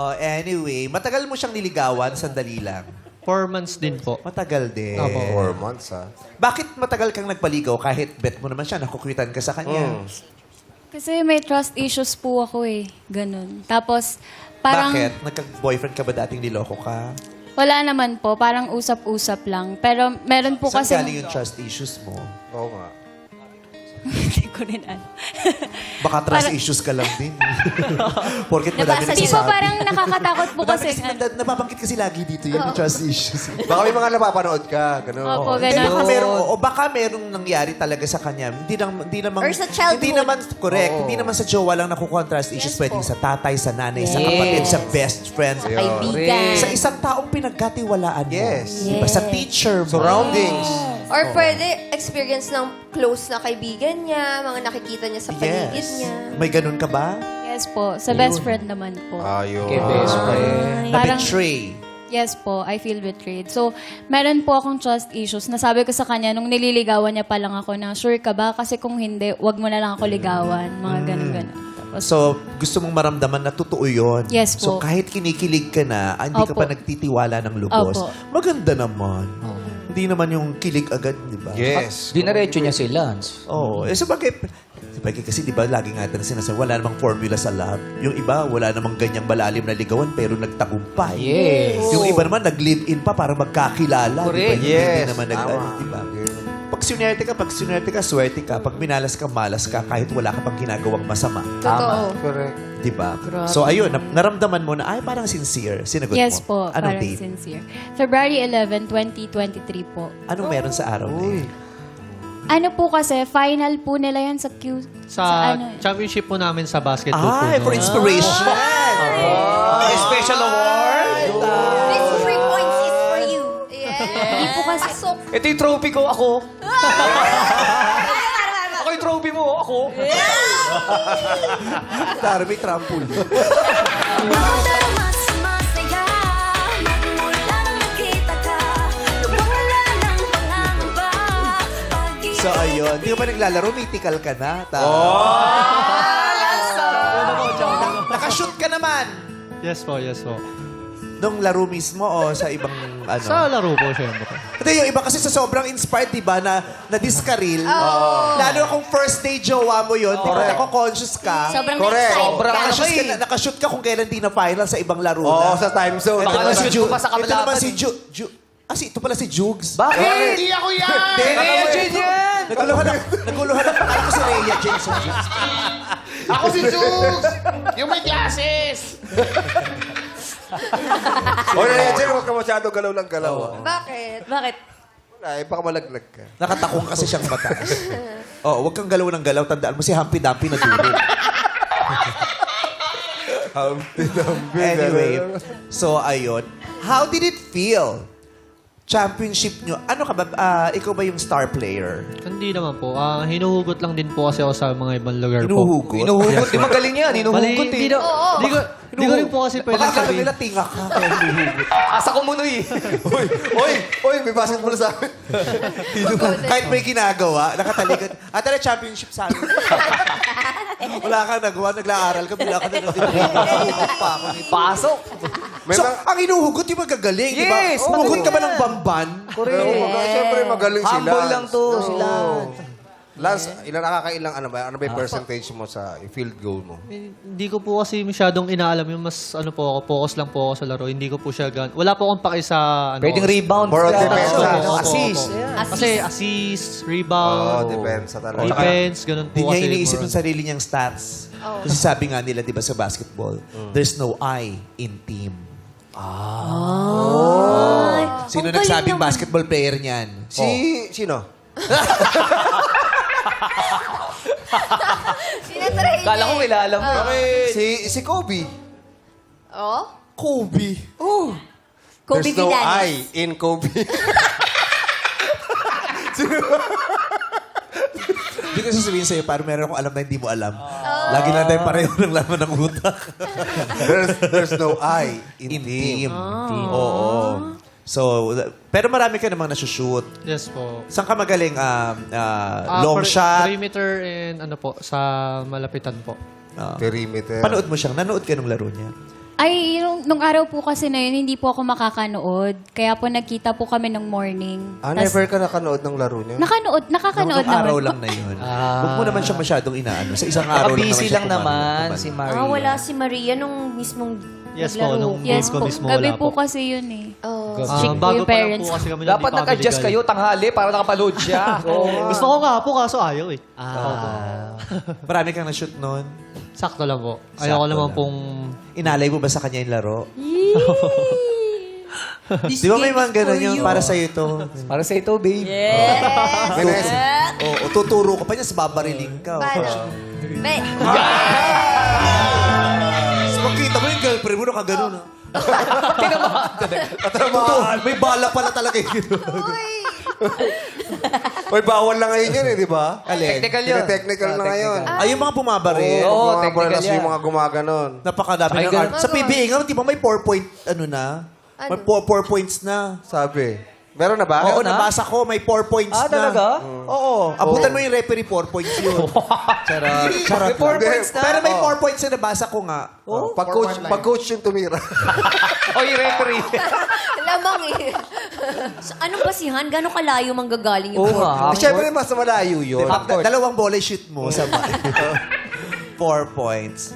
Oh, anyway, matagal mo siyang niligawan, sandali lang. 4 months din po. Matagal din. Opo. 4 months, ha? Bakit matagal kang nagpaligaw kahit bet mo naman siya, nakukwitan ka sa kanya? Kasi may trust issues po ako eh. Ganun. Tapos, parang Bakit? Nagka-boyfriend ka ba dating niloko ka? wala naman po. Parang usap-usap lang. Pero meron po Saan kasi... galing yung trust issues mo? Oo nga. Hindi ko rin alam. Baka trust issues ka lang din. Porket madami Hindi po nagsasabi. parang nakakatakot po Madami kasi. kasi, nababanggit kasi lagi dito yun, yung trust issues. Baka may mga napapanood ka. Ganun. Opo, Hindi, ganun. baka baka merong nangyari talaga sa kanya. Hindi naman, Or sa childhood. Hindi naman, correct. Hindi naman sa jowa lang nakukuha ang trust issues. Pwedeng sa tatay, sa nanay, sa kapatid, sa best friend. Kaibigan. Sa isang taong pinagkatiwalaan mo. Yes. Diba? Sa teacher mo. Surroundings. Or pwede experience ng close na kaibigan niya, mga nakikita niya sa paligid Yes. niya. May ganun ka ba? Yes po. Sa best friend naman po. Ayun. Kay best friend. Parang- Na-betray. Yes po, I feel betrayed. So, meron po akong trust issues. Nasabi ko sa kanya, nung nililigawan niya pa lang ako na, sure ka ba? Kasi kung hindi, wag mo na lang ako ligawan. Mga ganun-ganun. Tapos, So, gusto mong maramdaman na totoo yun. Yes So, po. kahit kinikilig ka na, hindi ka Opo. pa nagtitiwala ng lubos, Opo. maganda naman. Hindi naman yung kilig agad, di ba? Yes. Dinaretso niya si Lance. Oo. Sabagay kasi di ba lagi nga natin sinasabi, wala namang formula sa love. Yung iba, wala namang ganyang malalim na ligawan pero nagtagumpay. Yes. Yung iba naman, nag-live-in pa para magkakilala. Correct. Di ba? Hindi Yes. naman Tama. di ba? Pag sinerte ka, swerte ka. Pag minalas ka, malas ka, kahit wala ka pang ginagawang masama. Totoo. Correct. Di ba? So, ayun, naramdaman mo na, ay, parang sincere. Sinagot yes mo. po, Anong parang date? sincere. February 11, 2023 po. Anong meron sa araw na yun? Ano po kasi, final po nila yan sa Q... Sa ano, championship po namin sa basketball Ay, po. for inspiration. May special award. This 3 points is for you. Hindi po kasi... Pasok. Ito yung trophy ko, ako. Ako yung trophy mo, ako. Tara, may trampoline. Mas masaya magmula nang nakita ka. Lubang wala ng pangangamba. So, ayun. Di ka pa naglalaro, mythical ka na. Nakashoot ka naman. Yes po, yes po. Nung laro mismo o sa ibang ano? Sa laro po, syempre. Hindi, yung iba kasi sa sobrang inspired, di ba, na diskaril. Lalo kung first day jowa mo yun, di ba, nako-conscious ka. Sobrang Correct. excited. Sobrang ano Nakashoot ka, eh. nakashoot ka kung kailan di na final sa ibang laro Oo, na. sa time zone. Ito Baka naman na-shoot Ju- ko pa sa Ito naman kabalaban si eh. ito pala si Jugs. Bakit? Hindi ako yan! Rhea Jane yan! Naguluhan na. Ano ko si Rhea Jason Jugs? Ako si Jules! Yung may glasses! O, Rachel, huwag ka masyado galaw ng galaw. ah. Bakit? Bakit? Wala, baka malaglag ka. Nakatakong kasi siyang mataas. Huwag kang galaw ng galaw. Tandaan mo si Humpy Dumpy na dulo. Anyway, so ayun. How did it feel? Championship nyo. Ano ka ba? Ikaw ba yung star player? Hindi naman po. Hinuhugot lang din po kasi ako sa mga ibang lugar po. Hinuhugot? Hinuhugot. Di magaling yan. Hinuhugot Hindi eh. di ko rin po kasi pwede Baka akala sabihin. nila tinga ka kaya hinuhugot. Asa ko muna eh. Oy, may basketball sa amin. Kahit may ginagawa, nakatalikod. Tara, championship sa amin. Wala kang nagawa, nag-aaral ka, bila ka na nag-hinuhugot pa ako nito. Pasok. May So, mga- ang hinuhugot yung magagaling, di ba? Yes, Humugot magaling. ka ba ng bamban? Siyempre, magaling sila. Humble lang to, sila. Lance, nakakailang ano ba yung percentage mo sa field goal mo? Hindi ko po kasi masyadong inaalam yung mas ano po ako, focus lang po ako sa laro. Hindi ko po siya wala po akong paki sa ano. Pwedeng rebound. More on Kaya- defense. Opo, Assist. opo. Kasi assist, Oo, rebound, depensa talaga. defense, ganun po Hindi niya kasi. iniisip more yung sarili niyang stats. Kasi sabi nga nila, di ba, sa basketball, there's no I in team. Sino Ang galing nagsabing naman. basketball player niyan? Sino? Sinatry Kala ko kilala mo. Si Kobe. Oh? Kobe. Kobe There's no Villanes. I in Kobe. Hindi ko sasabihin sa'yo, parang meron akong alam na hindi mo alam. Lagi lang tayo pareho ng laman ng utak. there's no I in, In team. team. Oo. So, pero marami ka namang nasushoot. Yes po. Saan ka magaling? Long shot? Perimeter and ano po, sa malapitan po. Ah. Perimeter. Panood mo siyang, nanood ka nung laro niya. Ay, nung araw po kasi na yun, hindi po ako makakanood. Kaya po nagkita po kami ng morning. Never ka nakanood ng laro niya? Nakakanood Nung naman. araw lang na yun. Huwag mo naman siya masyadong inaano. Sa isang araw lang naman Busy siya lang naman kumain. si Maria. Wala si Maria nung mismong Yes po, naglaro. nung Yes game ko po. mismo Gabi wala po po. kasi yun eh. Bago Strict po yung pa lang parents. po kasi kami Dapat hindi pa kami nag-adjust legal. kayo tanghali para nakapaload siya. Gusto ko nga po, kaso ayaw eh. Marami kang na-shoot noon. Sakto lang po. Sakto Ayoko naman lang. pong... Inalay mo ba sa kanya yung laro? Di ba may mga ganun yung para sa'yo ito? Para sa ito, babe. O tuturo ka pa niya, babariling ka. Paano? May, Tapos makita mo yung girlfriend mo, nakaganon. Totoo, may bala pala talaga yung gano'n. Oy, bawal na ngayon yan di ba? Technical yun. Technical na ngayon. Ay, yung mga bumabaril. Oo, mga technical balas yan. yung mga gumaganon. Napakadami Ay, ng ganun. art. Sa PBA nga, di ba may 4 point, ano na? May 4 points na. Sabi. Meron na ba? Oo, na? nabasa ko, may 4 points na. Talaga? Oo. Abutan mo yung referee, 4 points yun. Charot. Charot. May 4 lang. points na? Pero may 4 points na nabasa ko nga. Pag-coach yung tumira. O yung referee. lamang eh. So, anong basihan? Gano'ng kalayo manggagaling yung Oo nga. Siyempre, mas malayo yun. Dalawang bola shoot mo sa 4 points.